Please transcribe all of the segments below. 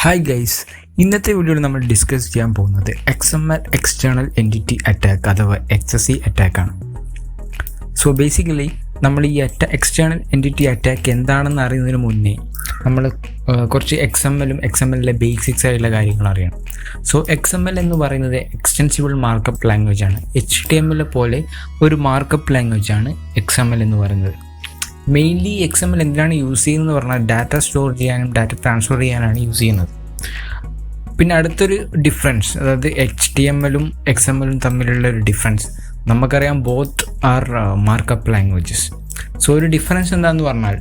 Hi guys, ഇന്നത്തെ വീഡിയോയിൽ നമ്മൾ ഡിസ്കസ് ചെയ്യാൻ പോകുന്നത് XML എക്സ്റ്റേണൽ എൻറ്റിറ്റി അറ്റാക്ക് അഥവാ XSE അറ്റാക്കാണ്. സോ ബേസിക്കലി നമ്മൾ ഈ എക്സ്റ്റേണൽ എൻറ്റിറ്റി അറ്റാക്ക് എന്താണെന്ന് അറിയുന്നതിന് മുന്നേ നമ്മൾ കുറച്ച് XMLലെ ബേസിക്സ് ആയിട്ടുള്ള കാര്യങ്ങൾ അറിയണം. സോ XML എന്ന് പറയുന്നത് എക്സ്റ്റെൻസിബിൾ മാർക്കപ്പ് ലാംഗ്വേജ് ആണ്. HTML പോലെ ഒരു മാർക്കപ്പ് ലാംഗ്വേജ് ആണ് XML എന്ന് പറയുന്നത്. മെയിൻലി XML എന്തിനാണ് യൂസ് ചെയ്യുന്നത് പറഞ്ഞാൽ ഡാറ്റ സ്റ്റോർ ചെയ്യാനും ഡാറ്റ ട്രാൻസ്ഫർ ചെയ്യാനാണ് യൂസ് ചെയ്യുന്നത്. പിന്നെ അടുത്തൊരു ഡിഫറൻസ്, അതായത് HTMLും XMLും തമ്മിലുള്ള ഒരു ഡിഫറൻസ്, നമുക്കറിയാം both are markup languages. So ഒരു ഡിഫറൻസ് എന്താണെന്ന് പറഞ്ഞാൽ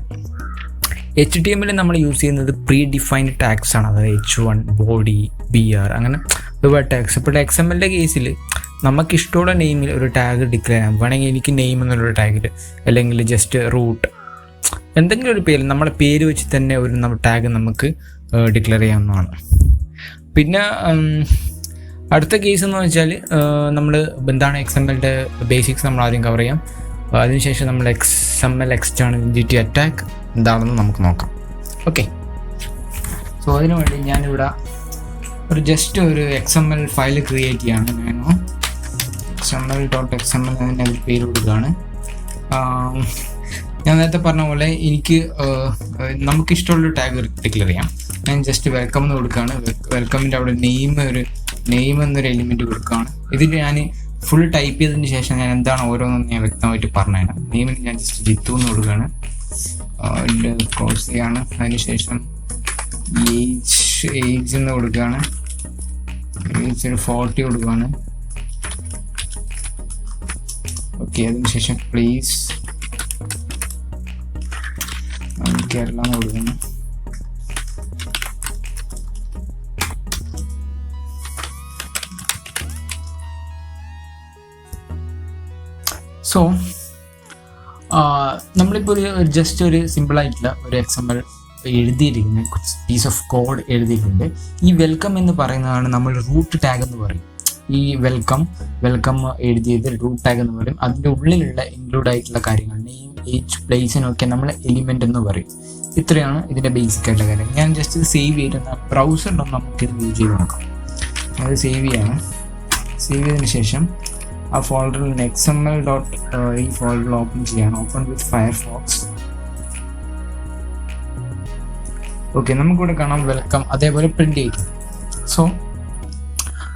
HTML നമ്മൾ യൂസ് ചെയ്യുന്നത് പ്രീ ഡിഫൈൻഡ് ടാഗ്സ് ആണ്, അതായത് H1, ബോഡി, BR അങ്ങനെ ഒരുപാട് ടാഗ്സ്. ഇപ്പോൾ XMLൻ്റെ കേസിൽ നമുക്കിഷ്ടമുള്ള നെയിമിൽ ഒരു ടാഗ് ഡിക്ലെയർ ചെയ്യാം. വേണമെങ്കിൽ എനിക്ക് നെയിം എന്നുള്ള ടാഗിൽ അല്ലെങ്കിൽ ജസ്റ്റ് റൂട്ട് എന്തെങ്കിലും ഒരു പേര്, നമ്മുടെ പേര് വെച്ച് തന്നെ ഒരു ടാഗ് നമുക്ക് ഡിക്ലെയർ ചെയ്യാവുന്നതാണ്. പിന്നെ അടുത്ത കേസ് എന്ന് വെച്ചാൽ നമ്മൾ എന്താണ് XMLൻ്റെ ബേസിക്സ് നമ്മൾ ആദ്യം കവർ ചെയ്യാം. അതിനുശേഷം നമ്മൾ XML എക്സ്റ്റേണൽ എൻറ്റിറ്റി അറ്റാക്ക് എന്താണെന്ന് നമുക്ക് നോക്കാം. ഓക്കെ, സോ അതിനു വേണ്ടി ഞാനിവിടെ ജസ്റ്റ് ഒരു XML ഫയൽ ക്രിയേറ്റ് ചെയ്യാണ്. ഞാൻ XML.xml എന്നതിന് ഒരു പേര് കൊടുക്കുകയാണ്. ഞാൻ നേരത്തെ പറഞ്ഞ പോലെ നമുക്കിഷ്ടമുള്ളൊരു ടാഗ് ഡിക്ലെയർ ചെയ്യാം. ഞാൻ ജസ്റ്റ് വെൽക്കം എന്ന് കൊടുക്കുകയാണ്. വെൽക്കമിൻ്റെ അവിടെ നെയിം എന്നൊരു എലിമെൻറ്റ് കൊടുക്കുകയാണ്. ഇതിൽ ഞാൻ ഫുൾ ടൈപ്പ് ചെയ്തതിന് ശേഷം ഞാൻ എന്താണ് ഓരോന്നും ഞാൻ വ്യക്തമായിട്ട് പറഞ്ഞുതരാം. നെയിമിന് ഞാൻ ജസ്റ്റ് ജിത്തു എന്ന് കൊടുക്കുകയാണ്. ക്ലോസ് ചെയ്യാണ്. അതിനുശേഷം ഏജ് എന്ന് കൊടുക്കുകയാണ്. ഏജ് ഒരു 40 കൊടുക്കുകയാണ്. ഓക്കെ, അതിനുശേഷം പ്ലീസ് കേരള എന്ന് കൊടുക്കുന്നു. സോ നമ്മളിപ്പോൾ ജസ്റ്റ് ഒരു സിമ്പിളായിട്ടുള്ള ഒരു XML എഴുതിയിരിക്കുന്ന പീസ് ഓഫ് കോഡ് എഴുതിയിട്ടുണ്ട്. ഈ വെൽക്കം എന്ന് പറയുന്നതാണ് നമ്മൾ റൂട്ട് ടാഗ് എന്ന് പറയും. ഈ വെൽക്കം എഴുതിയത് റൂട്ട് ടാഗ് എന്ന് പറയും. അതിൻ്റെ ഉള്ളിലുള്ള ഇൻക്ലൂഡ് ആയിട്ടുള്ള കാര്യങ്ങൾ നെയിം, ഏജ്, പ്ലേസിനൊക്കെ നമ്മൾ എലിമെൻ്റ് എന്ന് പറയും. ഇത്രയാണ് ഇതിൻ്റെ ബേസിക് ആയിട്ടുള്ള കാര്യം. ഞാൻ ജസ്റ്റ് സേവ് ചെയ്തിരുന്ന ബ്രൗസറിലൊന്നും നമുക്കിത് യൂസ് ചെയ്ത് നോക്കാം. അത് സേവ് ചെയ്യാണ്. സേവ് ചെയ്തതിന് ശേഷം ആ ഫോൾഡറിൽ XML ഈ ഫോൾഡറിൽ ഓപ്പൺ ചെയ്യാണ്. ഓപ്പൺ വിത്ത് ഫയർഫോക്സ്. ഓക്കെ, നമുക്കിവിടെ കാണാം വെൽക്കം അതേപോലെ പ്രിൻ്റ് ചെയ്തു. സോ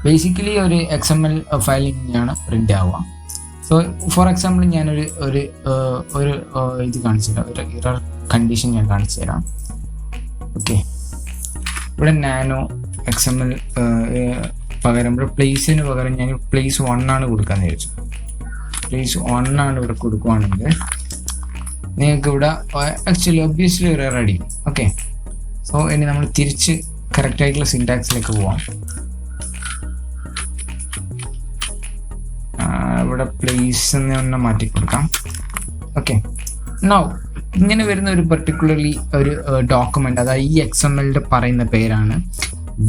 ബേസിക്കലി ഒരു XML ഫയൽ ഇങ്ങനെയാണ് പ്രിൻ്റ് ആവുക. സോ ഫോർ എക്സാമ്പിൾ ഞാനൊരു ഇത് കാണിച്ചു തരാം, ഒരു ഇറർ കണ്ടീഷൻ ഞാൻ കാണിച്ചു തരാം. ഓക്കെ, ഇവിടെ നാനോ XML പകരം ഇവിടെ പ്ലേസിന് പകരം ഞാൻ പ്ലേസ് 1 ആണ് കൊടുക്കാമെന്ന് വിചാരിച്ചു. പ്ലേസ് 1 ആണ് ഇവിടെ കൊടുക്കുകയാണെങ്കിൽ നിങ്ങൾക്ക് ഇവിടെ ആക്ച്വലി ഒബ്വിയസ്ലി ഒരു എറർ അടിക്കും. ഓക്കെ, സോ ഇനി നമ്മൾ തിരിച്ച് കറക്റ്റായിട്ടുള്ള സിൻടാക്സിലേക്ക് പോവാം. ഇവിടെ പ്ലേസ് എന്ന് തന്നെ മാറ്റി കൊടുക്കാം. ഓക്കെ, നൗ ഇങ്ങനെ വരുന്ന ഒരു പെർട്ടിക്കുലർലി ഒരു ഡോക്യുമെൻ്റ്, അതായത് ഈ XMLൻ്റെ പറയുന്ന പേരാണ്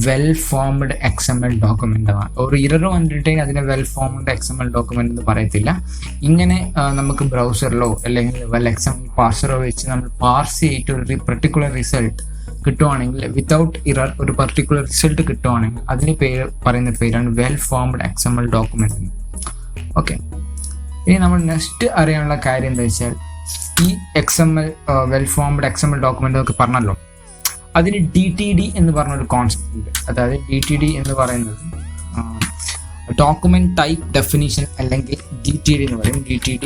വെൽ ഫോംഡ് XML ഡോക്യുമെൻ്റ്. ഒരു ഇറർ വന്നിട്ട് അതിനെ വെൽ ഫോംഡ് XML ഡോക്യുമെൻ്റ് എന്ന് പറയത്തില്ല. ഇങ്ങനെ നമുക്ക് ബ്രൗസറിലോ അല്ലെങ്കിൽ വെൽ XML പാർസറോ വെച്ച് നമ്മൾ പാർസ് ചെയ്തിട്ട് ഒരു പെർട്ടിക്കുലർ റിസൾട്ട് കിട്ടുവാണെങ്കിൽ, വിത്തൗട്ട് ഇറർ ഒരു പെർട്ടിക്കുലർ റിസൾട്ട് കിട്ടുവാണെങ്കിൽ അതിന് പറയുന്ന പേരാണ് വെൽ ഫോംഡ് XML ഡോക്യുമെൻ്റ് എന്ന്. ഓക്കെ, ഇനി നമ്മൾ നെക്സ്റ്റ് അറിയാനുള്ള കാര്യം എന്താ വെച്ചാൽ ഈ XML well formed XML document ഒക്കെ പറഞ്ഞല്ലോ, അതിന് DTD എന്ന് പറഞ്ഞൊരു കോൺസെപ്റ്റ് ഉണ്ട്. അതായത് DTD എന്ന് പറയുന്നത് ഡോക്യുമെന്റ് ടൈപ്പ് ഡെഫിനിഷൻ അല്ലെങ്കിൽ DTD എന്ന് പറയും. DTD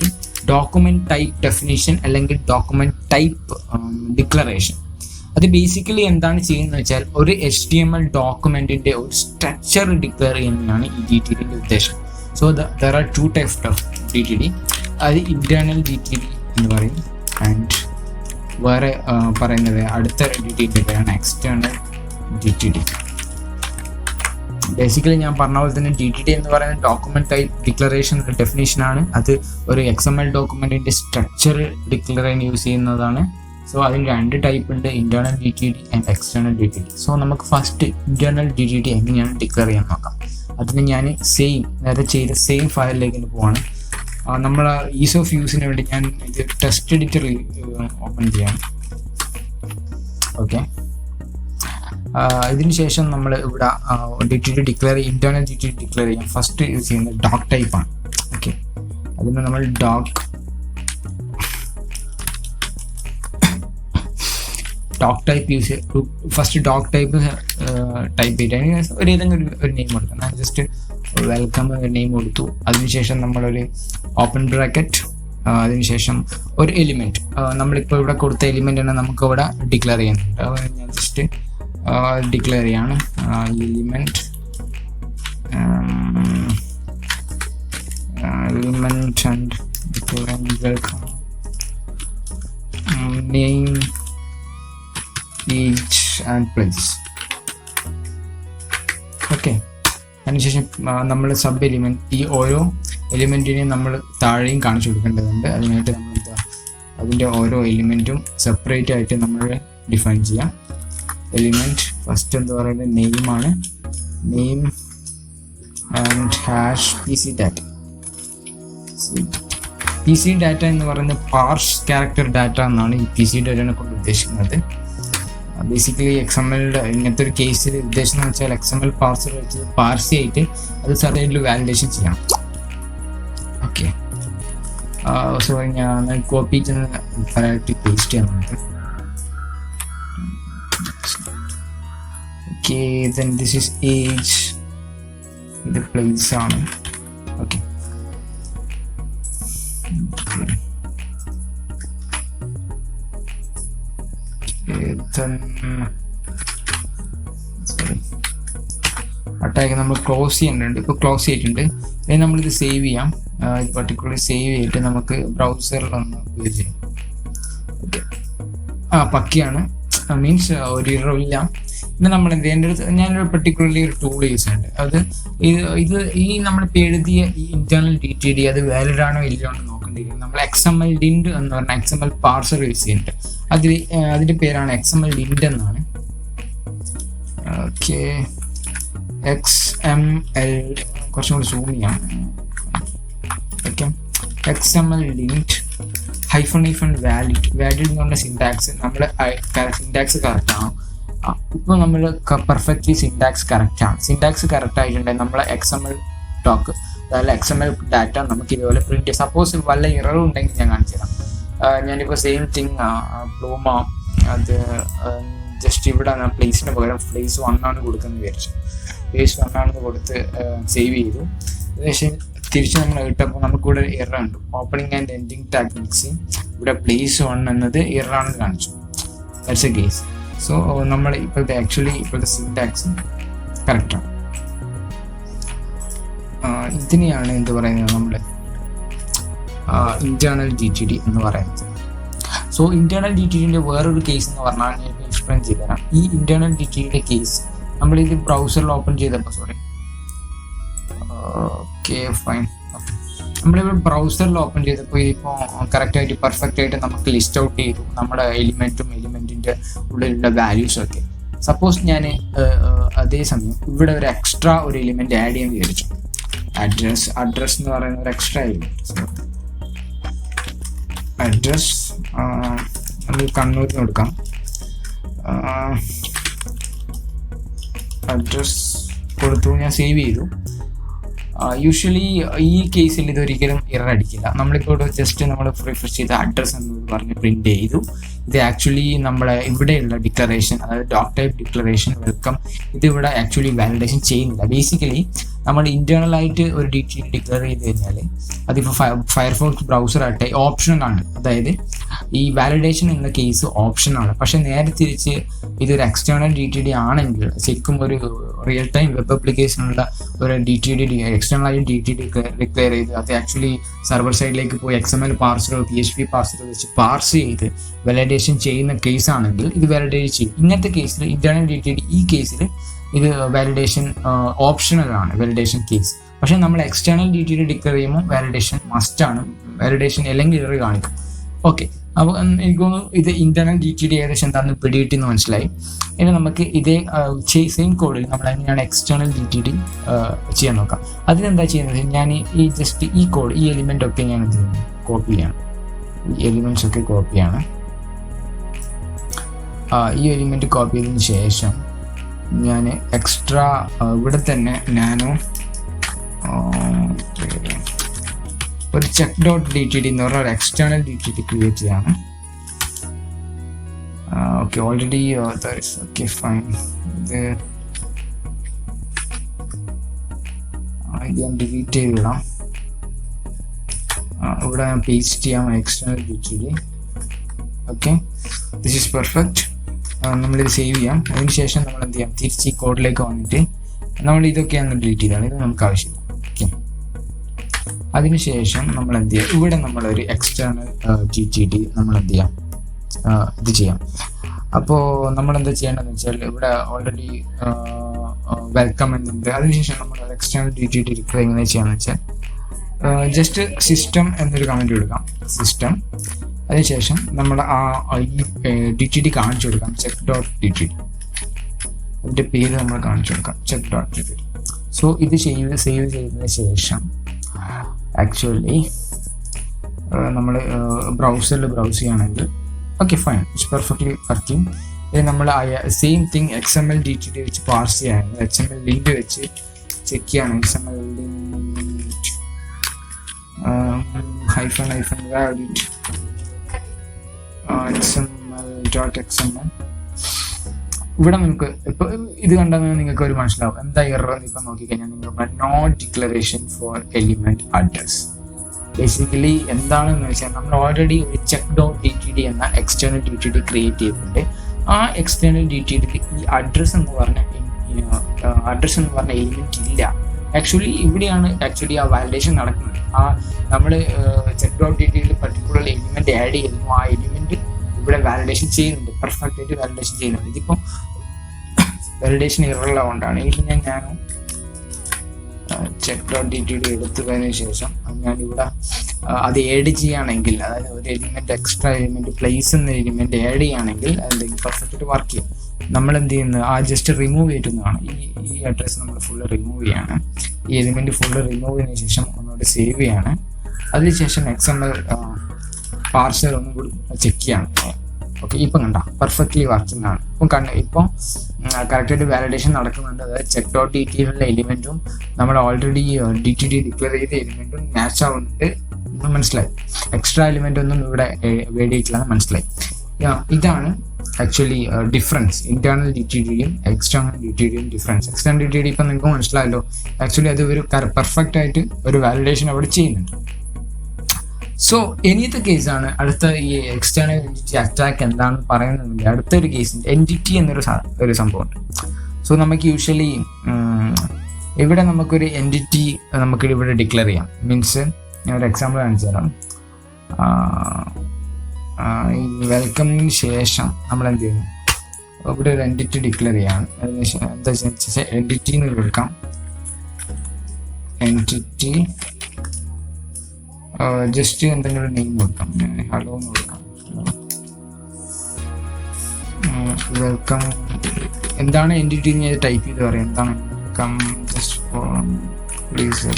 ഡോക്യുമെന്റ് ടൈപ്പ് ഡെഫിനിഷൻ അല്ലെങ്കിൽ ഡോക്യുമെന്റ് ടൈപ്പ് ഡിക്ലറേഷൻ. അത് ബേസിക്കലി എന്താണ് ചെയ്യുന്നത് വെച്ചാൽ ഒരു HTML ഡോക്യുമെന്റിന്റെ ഒരു സ്ട്രക്ചർ ഡിക്ലെയർ ചെയ്യുന്നതാണ് ഈ DTDന്റെ ഉദ്ദേശം. So there are 2 types of DTD. അത് ഇന്റേണൽ DTD എന്ന് പറയും, ആൻഡ് വേറെ പറയുന്നത് അടുത്ത DTD പേരാണ് എക്സ്റ്റേണൽ DTD. ബേസിക്കലി ഞാൻ പറഞ്ഞ പോലെ തന്നെ DTD എന്ന് പറയുന്നത് ഡോക്യുമെന്റ് ടൈപ്പ് ഡിക്ലറേഷൻ ഡെഫിനേഷനാണ്. അത് ഒരു XML ഡോക്യുമെന്റിന്റെ സ്ട്രക്ചർ ഡിക്ലെയർ ചെയ്യാൻ യൂസ് ചെയ്യുന്നതാണ്. സോ അതിന് 2 ടൈപ്പ് ഉണ്ട്, internal DTD and external DTD. So നമുക്ക് ഫസ്റ്റ് ഇന്റേണൽ DTD എങ്ങനെയാണ് ഡിക്ലെയർ ചെയ്യാൻ നോക്കാം. അതിന് ഞാൻ നേരത്തെ ചെയ്ത സെയിം ഫയലിലേക്ക് പോവാണ്. നമ്മൾ ഈസ് ഓഫ് യൂസിന് വേണ്ടി ഞാൻ ഇത് ടെക്സ്റ്റ് എഡിറ്ററിൽ ഓപ്പൺ ചെയ്യാം. ഓക്കെ, ഇതിന് ശേഷം നമ്മൾ ഇവിടെ DTD declare internal DTD declare ചെയ്യാം. ഫസ്റ്റ് യൂസ് ചെയ്യുന്നത് ഡോക് ടൈപ്പാണ്. ഓക്കെ, അതിന് നമ്മൾ ഡോക് ടൈപ്പ് യൂസ് ചെയ്യും. ഫസ്റ്റ് ഡോക് ടൈപ്പ് ചെയ്തിട്ട് ഒരു ഏതെങ്കിലും ഒരു നെയിം കൊടുക്കാം. ഞാൻ ജസ്റ്റ് വെൽക്കം നെയിം കൊടുത്തു. അതിനുശേഷം നമ്മളൊരു ഓപ്പൺ ബ്രാക്കറ്റ്, അതിനുശേഷം ഒരു എലിമെൻറ്റ്, നമ്മളിപ്പോൾ ഇവിടെ കൊടുത്ത എലിമെൻ്റ് ആണ് നമുക്ക് ഇവിടെ ഡിക്ലെയർ ചെയ്യുന്നുണ്ട്. ഞാൻ ജസ്റ്റ് ഡിക്ലെയർ ചെയ്യാണ് element and welcome name each and place. Okay, അതിനുശേഷം നമ്മൾ സബ് എലിമെൻറ്റ്, ഈ ഓരോ എലിമെൻറ്റിനെയും നമ്മൾ താഴെയും കാണിച്ചു കൊടുക്കേണ്ടതുണ്ട്. അതിനായിട്ട് നമ്മൾ അതിൻ്റെ ഓരോ എലിമെൻറ്റും സെപ്പറേറ്റ് ആയിട്ട് നമ്മൾ ഡിഫൈൻ ചെയ്യാം. എലിമെൻറ്റ് ഫസ്റ്റ് എന്ന് പറയുന്നത് നെയിമാണ്. Name and hash PC data. PC data എന്ന് പറയുന്നത് പാർസ് ക്യാരക്ടർ ഡാറ്റ എന്നാണ് ഈ PC ഡാറ്റയെ കൊണ്ട് ഉദ്ദേശിക്കുന്നത്. ബേസിക്കലി XML ഇങ്ങനത്തെ ഒരു കേസിൽ ഉദ്ദേശം എന്ന് വെച്ചാൽ XML പാർസർ വെച്ച് പാർസ് ചെയ്തിട്ട് അത് സർവറിൽ വാലിഡേഷൻ ചെയ്യാം. ഓക്കെ, സോ ഞാൻ കോപ്പി ചെയ്ത് പേസ്റ്റ് ചെയ്യാൻ നമുക്ക്. Okay, then this is age, ഇത് പ്ലേസ് ആണ്. ഓക്കെ, അറ്റാക്ക് നമ്മൾ ക്ലോസ് ചെയ്യേണ്ടതുണ്ട്. ഇപ്പോൾ ക്ലോസ് ചെയ്തിട്ടുണ്ട്. ഇനി നമ്മളിത് സേവ് ചെയ്യാം. പർട്ടിക്കുലർ സേവ് ചെയ്തിട്ട് നമുക്ക് ബ്രൗസറിലൊന്ന് യൂസ് ചെയ്യാം. ഓക്കെ, പക്കയാണ്, മീൻസ് ഒരു ഇറവും ഇല്ല. പിന്നെ നമ്മൾ എന്ത് ചെയ്യേണ്ടത്, ഞാനൊരു പർട്ടിക്കുലർലി ഒരു ടൂൾ യൂസ് ചെയ്യുന്നുണ്ട്. ഇത് ഈ നമ്മളിപ്പോൾ എഴുതിയ ഈ ഇന്റേണൽ DTD അത് വാലിഡ് ആണോ ഇല്ലയോ എന്ന് നോക്കേണ്ടിയിരിക്കും. നമ്മൾ XML lint എന്ന് പറഞ്ഞാൽ XML പാർസർ യൂസ് ചെയ്യുന്നുണ്ട്. അതിൻ്റെ പേരാണ് XML lint എന്നാണ്. ഓക്കെ, XML കുറച്ചും കൂടി സൂം ചെയ്യാം. ഓക്കെ, XML lint -valid എന്ന് പറഞ്ഞ സിൻടാക്സ് നമ്മുടെ സിൻടാക്സ് കറക്റ്റ് ആണ്. ഇപ്പോൾ നമ്മൾ പെർഫെക്റ്റ്ലി സിൻടാക്സ് കറക്റ്റാണ്. സിൻടാക്സ് കറക്റ്റ് ആയിട്ടുണ്ടെങ്കിൽ നമ്മളെ XML ടോക്ക്, അതായത് XML ഡാറ്റ നമുക്ക് ഇതുപോലെ പ്രിന്റ് ചെയ്യാം. സപ്പോസ് വല്ല ഇററും ഉണ്ടെങ്കിൽ ഞാൻ കാണിച്ചു തരാം. ഞാനിപ്പോൾ സെയിം തിങ് പ്ലൂമ, അത് ജസ്റ്റ് ഇവിടെ പ്ലേസിന് പകരം പ്ലേസ് 1 ആണ് കൊടുക്കുന്നത് വിചാരിച്ചു. പ്ലേസ് 1 ആണെന്ന് കൊടുത്ത് സേവ് ചെയ്തു. ഏകദേശം തിരിച്ച് നമ്മൾ ഇട്ടപ്പോൾ നമുക്കിവിടെ എറർ ഉണ്ട്. Opening and ending tag mixing, ഇവിടെ പ്ലേസ് 1 എന്നത് എറർ ആണെന്ന് കാണിച്ചു. That's A case. സോ നമ്മൾ ഇപ്പോഴത്തെ സിൻടാക്സ് കറക്റ്റാണ്. ഇതിനെയാണ് എന്ത് പറയുന്നത്, നമ്മൾ ഇന്റേണൽ DTD എന്ന് പറയുന്നത്. സോ ഇന്റേണൽ DTDന്റെ വേറൊരു കേസ് എന്ന് പറഞ്ഞാൽ ഞാൻ എക്സ്പ്ലെയിൻ ചെയ്തു തരാം. ഈ ഇന്റേണൽ DTDന്റെ കേസ് നമ്മളിത് ബ്രൗസറിൽ ഓപ്പൺ ചെയ്തപ്പോൾ, ഓക്കെ ഫൈൻ, നമ്മളിപ്പോൾ ബ്രൗസറിൽ ഓപ്പൺ ചെയ്തപ്പോൾ ഇതിപ്പോൾ കറക്റ്റായിട്ട് പെർഫെക്റ്റ് ആയിട്ട് നമുക്ക് ലിസ്റ്റ് ഔട്ട് ചെയ്തു നമ്മുടെ എലിമെൻറ്റിൻ്റെ ഉള്ളിലുള്ള വാല്യൂസും ഒക്കെ. സപ്പോസ് ഞാൻ അതേസമയം ഇവിടെ ഒരു എക്സ്ട്രാ ഒരു എലിമെൻറ്റ് ആഡ് ചെയ്യാൻ വിചാരിച്ചു. അഡ്രസ് എന്ന് പറയുന്ന ഒരു എക്സ്ട്രാ എലിമെൻറ്റ്. അഡ്രസ് നമുക്ക് കണ്ണൂരിന് കൊടുക്കാം. അഡ്രസ് കൊടുത്തു, ഞാൻ സേവ് ചെയ്തു. യൂഷ്വലി ഈ കേസിൽ ഇതൊരിക്കലും എറർ അടിക്കില്ല. നമ്മളിപ്പോൾ ജസ്റ്റ് നമ്മൾ റിഫ്രഷ് ചെയ്ത അഡ്രസ് എന്ന് പറഞ്ഞ് പ്രിന്റ് ചെയ്തു. ഇത് ആക്ച്വലി നമ്മളെ ഇവിടെയുള്ള ഡിക്ലറേഷൻ, അതായത് ഡോക് ടൈപ്പ് ഡിക്ലറേഷൻ വെൽക്കം, ഇതിവിടെ ആക്ച്വലി വാലിഡേഷൻ ചെയ്യുന്നില്ല. ബേസിക്കലി നമ്മൾ ഇന്റേണൽ ആയിട്ട് ഒരു DTD ഡിക്ലെയർ ചെയ്ത് കഴിഞ്ഞാൽ അതിപ്പോൾ ഫയർഫോക്സ് ബ്രൗസർ ആട്ടെ ഓപ്ഷണൽ ആണ്. അതായത് ഈ വാലിഡേഷൻ എന്ന കേസ് ഓപ്ഷനാണ്. പക്ഷെ നേരെ തിരിച്ച് ഇതൊരു എക്സ്റ്റേണൽ DTD ആണെങ്കിൽ ശരിക്കും ഒരു റിയൽ ടൈം വെബ് ആപ്ലിക്കേഷനുള്ള ഒരു എക്സ്റ്റേണൽ ആയിട്ട് DTD ഡിക്ലെയർ ചെയ്ത് അത് ആക്ച്വലി സർവർ സൈഡിലേക്ക് പോയി XML പാർസറോ PHP പാർസറോ വെച്ച് പാർസ് ചെയ്ത് വാലിഡേഷൻ ചെയ്യുന്ന കേസ് ആണെങ്കിൽ ഇത് വാലിഡേറ്റ് ചെയ്യും. ഇങ്ങനത്തെ കേസിൽ ഇന്റേണൽ DTD ഈ കേസിൽ ഇത് വാലിഡേഷൻ ഓപ്ഷണൽ ആണ്, വാലിഡേഷൻ കേസ്. പക്ഷെ നമ്മൾ എക്സ്റ്റേണൽ DTD ഡിക്ലെയർ ചെയ്യുമ്പോൾ വാലിഡേഷൻ മസ്റ്റ് ആണ്. വാലിഡേഷൻ അല്ലെങ്കിൽ എറർ കാണിക്കും. ഓക്കെ, അപ്പോൾ എനിക്ക് തോന്നുന്നു ഇത് ഇന്റേണൽ DTD ഏകദേശം എന്താണെന്ന് പിടികിട്ടിന്ന് മനസ്സിലായി. ഇനി നമുക്ക് ഇതേ സെയിം കോഡിൽ നമ്മൾ എങ്ങനെയാണ് എക്സ്റ്റേണൽ DTD ചെയ്യാൻ നോക്കാം. അതിനെന്താ ചെയ്യുന്നത്, ഞാൻ ഈ ജസ്റ്റ് ഈ കോഡ്, ഈ എലിമെൻ്റ് ഒക്കെ ഞാൻ കോപ്പി ചെയ്യണം. ഈ എലിമെൻറ്റ്സ് ഒക്കെ കോപ്പി ചെയ്യണം. ഈ എലിമെൻറ്റ് കോപ്പി ചെയ്തതിന് ശേഷം ഞാൻ എക്സ്ട്രാ ഇവിടെ തന്നെ നാനോ ഒരു ചെക്ക് ഡോട്ട് DTD എന്ന് പറഞ്ഞ ഒരു എക്സ്റ്റേണൽ DTD ക്രിയേറ്റ് ചെയ്യാണ്. Okay, already okay fine. ഇത് ഞാൻ ഡിലീറ്റ് ചെയ്തിടാം. ഇവിടെ ഞാൻ പേസ്റ്റ് ചെയ്യാം external DTD. Okay, this is perfect. നമ്മളിത് സേവ് ചെയ്യാം. അതിനുശേഷം നമ്മൾ എന്ത് ചെയ്യാം, തിരിച്ച് ഈ കോഡിലേക്ക് വന്നിട്ട് നമ്മൾ ഇതൊക്കെ അങ്ങ് ഡിലീറ്റ് ചെയ്താണ്, ഇത് നമുക്ക് ആവശ്യമില്ല. ഓക്കെ, അതിനുശേഷം നമ്മൾ എന്ത് ചെയ്യാം, ഇവിടെ നമ്മളൊരു എക്സ്റ്റേണൽ DTD നമ്മൾ എന്ത് ചെയ്യാം, ഇത് ചെയ്യാം. അപ്പോൾ നമ്മൾ എന്താ ചെയ്യേണ്ടതെന്ന് വെച്ചാൽ ഇവിടെ ഓൾറെഡി വെൽക്കം എന്നുണ്ട്. അതിനുശേഷം നമ്മൾ എക്സ്റ്റേണൽ DTD ഡിക്ലെയർ എങ്ങനെ ചെയ്യാമെന്ന് വെച്ചാൽ ജസ്റ്റ് സിസ്റ്റം എന്നൊരു കമൻറ്റ് കൊടുക്കാം, സിസ്റ്റം. അതിനുശേഷം നമ്മൾ ഈ DTD കാണിച്ചു കൊടുക്കാം, ചെക്ക് ഡോട്ട് DTD. അതിൻ്റെ പേര് നമ്മൾ കാണിച്ചു കൊടുക്കാം, ചെക്ക് ഡോട്ട് DTD. സോ ഇത് സേവ് ചെയ്തതിന് ശേഷം ആക്ച്വലി നമ്മൾ ബ്രൗസറിൽ ബ്രൗസ് ചെയ്യുകയാണെങ്കിൽ okay fine, it's perfectly working. ഇത് നമ്മൾ സെയിം തിങ് XML DTD വെച്ച് പാർസ് ചെയ്യുകയാണെങ്കിൽ, XML ലിങ്ക് വെച്ച് ചെക്ക് ചെയ്യുകയാണെങ്കിൽ XML ലിങ്ക് XML ഇവിടെ നമുക്ക് ഇപ്പോൾ ഇത് കണ്ടാൽ നിങ്ങൾക്ക് ഒരു മനസ്സിലാവും എന്താ എറർ എന്ന്. ഇപ്പം നോക്കിക്കഴിഞ്ഞാൽ നിങ്ങൾക്ക് note declaration for element address. Basically എന്താണെന്ന് വെച്ചാൽ നമ്മൾ ഓൾറെഡി ഒരു ചെക്ക് ഡോട്ട് DTD എന്ന എക്സ്റ്റേണൽ DTD ക്രിയേറ്റ് ചെയ്തിട്ടുണ്ട്. ആ എക്സ്റ്റേണൽ DTD ഈ അഡ്രസ് എന്ന് പറഞ്ഞ എലിമെന്റ് ഇല്ല. ആക്ച്വലി ഇവിടെയാണ് ആക്ച്വലി ആ വാലിഡേഷൻ നടക്കുന്നത്. ആ നമ്മൾ check dot DTD particular element add ചെയ്യുന്നു, ആ എലിമെന്റ് ഇവിടെ വാലിഡേഷൻ ചെയ്യുന്നുണ്ട്, പെർഫെക്റ്റ് ആയിട്ട് വാലിഡേഷൻ ചെയ്യുന്നുണ്ട്. ഇതിപ്പോൾ വാലിഡേഷൻ ഇറങ്ങുള്ളതുകൊണ്ടാണ്. ഇതിൽ ഞാൻ ചെക്ക് ഡോട്ട് DTD എടുത്തതിന് ശേഷം ഞാനിവിടെ അത് ആഡ് ചെയ്യുകയാണെങ്കിൽ, അതായത് ഒരു എലിമെന്റ് എക്സ്ട്രാ എലിമെന്റ് പ്ലേസ് എന്ന എലിമെന്റ് ആഡ് ചെയ്യുകയാണെങ്കിൽ അതെന്തെങ്കിലും പെർഫെക്റ്റ് വർക്ക് ചെയ്യും. നമ്മൾ എന്ത് ചെയ്യുന്നത്, ആ ജസ്റ്റ് റിമൂവ് ചെയ്യുന്നതാണ്. ഈ അഡ്രസ്സ് നമ്മൾ ഫുള്ള് റിമൂവ് ചെയ്യാണ്. ഈ എലിമെന്റ് ഫുള്ള് റിമൂവ് ചെയ്തതിന് ശേഷം ഒന്നുകൂടി സേവ് ചെയ്യാണ്. അതിനുശേഷം XML പാർസർ ഒന്നും കൂടി ചെക്ക് ചെയ്യാണ്. ഓക്കെ, ഇപ്പം കണ്ട പെർഫെക്റ്റ്ലി വർക്കിംഗ് ആണ്. ഇപ്പം കറക്റ്റായിട്ട് വാലിഡേഷൻ നടക്കുന്നുണ്ട്. അതായത് ചെക്ക് ഡോട്ട് DTD എലിമെന്റും നമ്മൾ ഓൾറെഡി DTD ഡിക്ലെയർ ചെയ്ത എലിമെന്റും മാച്ച് ആവുന്നുണ്ട് എന്ന് മനസ്സിലായി. എക്സ്ട്രാ എലിമെന്റ് ഒന്നും ഇവിടെ വേണ്ടിയിട്ടില്ലെന്ന് മനസ്സിലായി. ഇതാണ് ആക്ച്വലി ഡിഫറൻസ്, ഇന്റേണൽ DTDയും എക്സ്റ്റേണൽ DTDയും ഡിഫറൻസ്. എക്സ്റ്റേണൽ DTD ഇപ്പം നിങ്ങൾക്ക് മനസ്സിലായല്ലോ, ആക്ച്വലി അത് ഒരു പെർഫെക്റ്റ് ആയിട്ട് ഒരു വാലിഡേഷൻ അവിടെ ചെയ്യുന്നുണ്ട്. സോ എനിത്തെ കേസാണ് അടുത്ത ഈ എക്സ്റ്റേണൽ എൻറ്റിറ്റി അറ്റാക്ക് എന്താണെന്ന് പറയുന്നതില്ല. അടുത്തൊരു കേസ് എൻറ്റിറ്റി എന്നൊരു സംഭവമുണ്ട്. സോ നമുക്ക് യൂഷ്വലി ഇവിടെ നമുക്കൊരു എൻറ്റിറ്റി നമുക്ക് ഇവിടെ ഡിക്ലെയർ ചെയ്യാം. മീൻസ് ഞാൻ ഒരു എക്സാമ്പിൾ കാണിച്ചു തരാം. ഈ വെൽക്കമിന് ശേഷം നമ്മൾ എന്ത് ചെയ്യുന്നു, ഇവിടെ ഒരു എൻറ്റിറ്റി ഡിക്ലെയർ ചെയ്യാണ്. അതിനുശേഷം എന്താ വെച്ചാൽ എൻറ്റിറ്റി എന്ന് കൊടുക്കാം, എൻറ്റിറ്റി ജസ്റ്റ് എന്തെങ്കിലും നെയിം കൊടുക്കാം, ഹലോ എന്ന് കൊടുക്കാം. വെൽക്കം എന്താണ് എൻറ്റിറ്റി ഞാൻ ടൈപ്പ് ചെയ്ത് പറയാം. എന്താണ് welcome just for please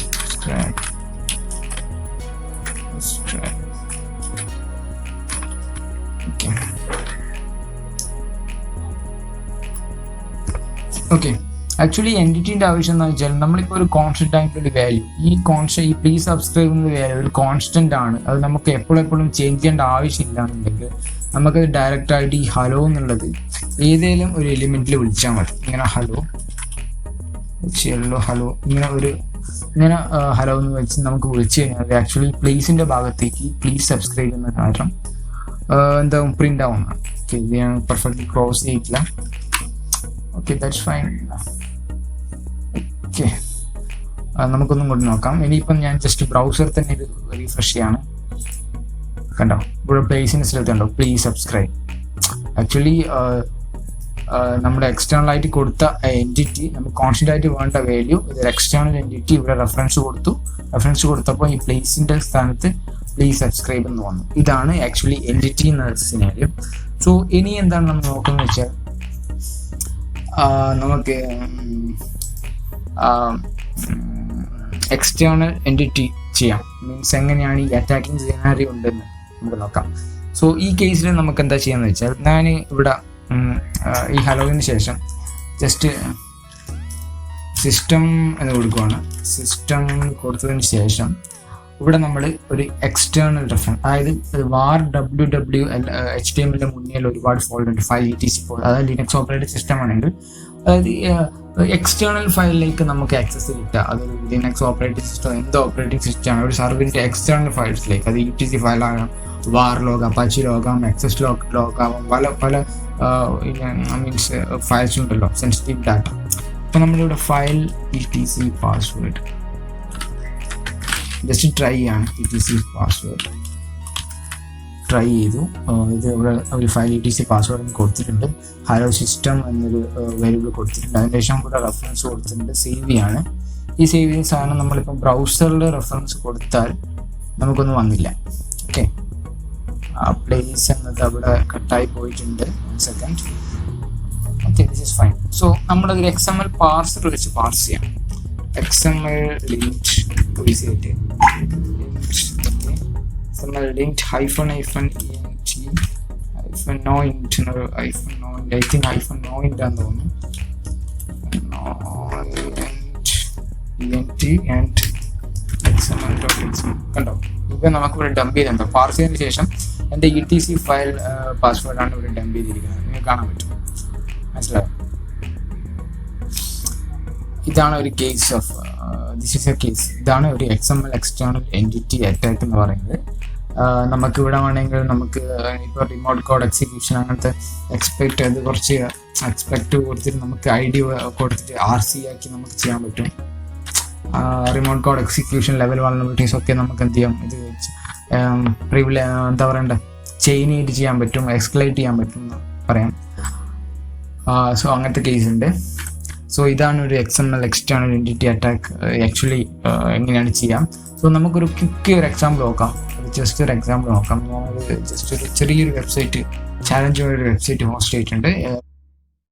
okay. Actually എൻറ്റിറ്റിൻ്റെ ആവശ്യം എന്ന് വെച്ചാൽ നമ്മളിപ്പോൾ ഒരു കോൺസ്റ്റന്റ് ആയിട്ടുള്ള വാല്യൂ, ഈ പ്ലീസ് സബ്സ്ക്രൈബ് എന്ന വാല്യൂ ഒരു കോൺസ്റ്റന്റ് ആണ്. അത് നമുക്ക് എപ്പോഴും ചേഞ്ച് ചെയ്യേണ്ട ആവശ്യമില്ല എന്നുണ്ടെങ്കിൽ നമുക്കത് ഡയറക്റ്റ് ആയിട്ട് ഈ ഹലോ എന്നുള്ളത് ഏതെങ്കിലും ഒരു എലിമെന്റിൽ വിളിച്ചാൽ മതി. ഇങ്ങനെ ഹലോ ഇങ്ങനെ ഹലോ എന്ന് വെച്ച് നമുക്ക് വിളിച്ചു കഴിഞ്ഞാൽ ആക്ച്വലി പ്ലീസിന്റെ ഭാഗത്തേക്ക് പ്ലീസ് സബ്സ്ക്രൈബ് എന്ന കാരണം എന്താവും പ്രിന്റ് ആവുന്നതാണ്. ഇത് ഞാൻ പെർഫെക്റ്റ്ലി ക്ലോസ് ചെയ്തിട്ടില്ല. Okay, that's fine. ഓക്കെ, നമുക്കൊന്നും കൂടി നോക്കാം. ഇനിയിപ്പം ഞാൻ ജസ്റ്റ് ബ്രൗസർ തന്നെ ഇത് റീഫ്രഷ് ചെയ്യാണ്. കണ്ടോ, ഇവിടെ പ്ലേസിൻ്റെ സ്ഥലത്ത് കണ്ടോ പ്ലീസ് സബ്സ്ക്രൈബ്. ആക്ച്വലി നമ്മുടെ എക്സ്റ്റേണൽ ആയിട്ട് കൊടുത്ത എൻറ്റിറ്റി നമുക്ക് കോൺസ്റ്റന്റ് ആയിട്ട് വേണ്ട വാല്യൂ ഇതൊരു എക്സ്റ്റേണൽ എൻറ്റിറ്റി ഇവിടെ റെഫറൻസ് കൊടുത്തപ്പോൾ ഈ പ്ലേസിൻ്റെ സ്ഥാനത്ത് പ്ലീസ് സബ്സ്ക്രൈബ് എന്ന് വന്നു. ഇതാണ് ആക്ച്വലി എൻറ്റിറ്റി എന്ന സിനാരിയോ. സോ ഇനി എന്താണ് നമ്മൾ നോക്കുന്നത് വെച്ചാൽ നമുക്ക് എക്സ്റ്റേണൽ എൻറ്റിറ്റി ചെയ്യാം. മീൻസ് എങ്ങനെയാണ് ഈ അറ്റാക്കിംഗ് സിനാരിയോ ഉണ്ടെന്ന് നമുക്ക് നോക്കാം. സോ ഈ കേസിൽ നമുക്ക് എന്താ ചെയ്യാന്ന് വെച്ചാൽ ഞാൻ ഇവിടെ ഈ ഹലോവിന് ശേഷം ജസ്റ്റ് സിസ്റ്റം എന്ന് കൊടുക്കുകയാണ്. സിസ്റ്റം കൊടുത്തതിന് ശേഷം ഇവിടെ നമ്മൾ ഒരു എക്സ്റ്റേണൽ റെഫറൻസ്, അതായത് var/www.html മുന്നിൽ ഒരുപാട് ഫോൾഡർ ഉണ്ട്, ഫയൽ etc ഫോൾഡർ. അതായത് ലിനക്സ് ഓപ്പറേറ്റിംഗ് സിസ്റ്റം ആണെങ്കിൽ അതായത് എക്സ്റ്റേണൽ ഫയലിലേക്ക് നമുക്ക് ആക്സസ് കിട്ടുക. അതൊരു ലിനക്സ് ഓപ്പറേറ്റിംഗ് സിസ്റ്റം എന്ത് ഓപ്പറേറ്റിംഗ് സിസ്റ്റമാണ് ഒരു സർവറിൻ്റെ എക്സ്റ്റേണൽ ഫയൽസിലേക്ക്, അത് etc ഫയലാകാം, വാർ ലോഗ്, അപ്പാച്ചി ലോഗാം, എക്സസ് ലോഗാവാം, പല മീൻസ് ഫയൽസ് ഉണ്ടല്ലോ, സെൻസിറ്റീവ് ഡാറ്റ. അപ്പോൾ നമ്മളിവിടെ file etc password just try ആണ്. etc പാസ്വേഡ് ട്രൈ ചെയ്തു. ഇത് ഇവിടെ ഒരു ഫയൽ etc പാസ്വേഡ് കൊടുത്തിട്ടുണ്ട്. ഹലോ സിസ്റ്റം എന്നൊരു വേരിയബിൾ കൊടുത്തിട്ടുണ്ട്. അതിന് ശേഷം ഇവിടെ റെഫറൻസ് കൊടുത്തിട്ടുണ്ട്. സേവ് ആണ്. ഈ സേവ് ചെയ്യുന്ന സാധനം നമ്മളിപ്പോൾ ബ്രൗസറിൽ റെഫറൻസ് കൊടുത്താൽ നമുക്കൊന്നും വന്നില്ല. ഓക്കെ, പ്ലേസ് എന്നത് അവിടെ കട്ടായി പോയിട്ടുണ്ട്. 1 second. Okay, this is fine. So നമ്മളതൊരു XML പാർസർ വെച്ച് പാർസ് ചെയ്യാം. XML link visit XML link -ent I think -noint ആണെന്ന് തോന്നുന്നു. ent and XML.xml കണ്ടോ. ഇപ്പം നമുക്കിവിടെ ഡംപ് ചെയ്തിട്ടുണ്ടോ. പാർസ് ചെയ്തതിന് ശേഷം എൻ്റെ etc ഫയൽ പാസ്വേഡാണ് ഇവിടെ ഡംപ് ചെയ്തിരിക്കുന്നത്. നിങ്ങൾക്ക് കാണാൻ പറ്റും, മനസ്സിലായോ? ഇതാണ് ഒരു case of this is A case. ഇതാണ് ഒരു XML എക്സ്റ്റേണൽ എൻറ്റിറ്റി അറ്റാക്ക് എന്ന് പറയുന്നത്. നമുക്ക് ഇവിടെ വേണമെങ്കിൽ നമുക്ക് ഇപ്പോൾ റിമോട്ട് കോഡ് എക്സിക്യൂഷൻ അങ്ങനത്തെ കുറച്ച് എക്സ്പെക്റ്റ് കൊടുത്തിട്ട് നമുക്ക് ID കൊടുത്തിട്ട് RC ആക്കി നമുക്ക് ചെയ്യാൻ പറ്റും. റിമോട്ട് കോഡ് എക്സിക്യൂഷൻ ലെവൽ വൾനറബിലിറ്റീസ് ഒക്കെ നമുക്ക് എന്ത് ചെയ്യാം, ഇത് എന്താ പറയണ്ടേ, ചെയിൻ ചെയ്ത് ചെയ്യാൻ പറ്റും, എക്സ്കലേറ്റ് ചെയ്യാൻ പറ്റും എന്ന് പറയാം. സോ അങ്ങനത്തെ കേസ് ഉണ്ട്. സോ ഇതാണ് ഒരു XML external entity attack actually എങ്ങനെയാണ് ചെയ്യാം. സോ നമുക്കൊരു ക്വിക്ക് ഒരു എക്സാമ്പിൾ നോക്കാം. ജസ്റ്റ് ഒരു എക്സാമ്പിൾ നോക്കാം. ഞാനൊരു ജസ്റ്റ് ഒരു ചെറിയൊരു വെബ്സൈറ്റ്, ചാലഞ്ച് ഒരു വെബ്സൈറ്റ് ഹോസ്റ്റ് ചെയ്തിട്ടുണ്ട്.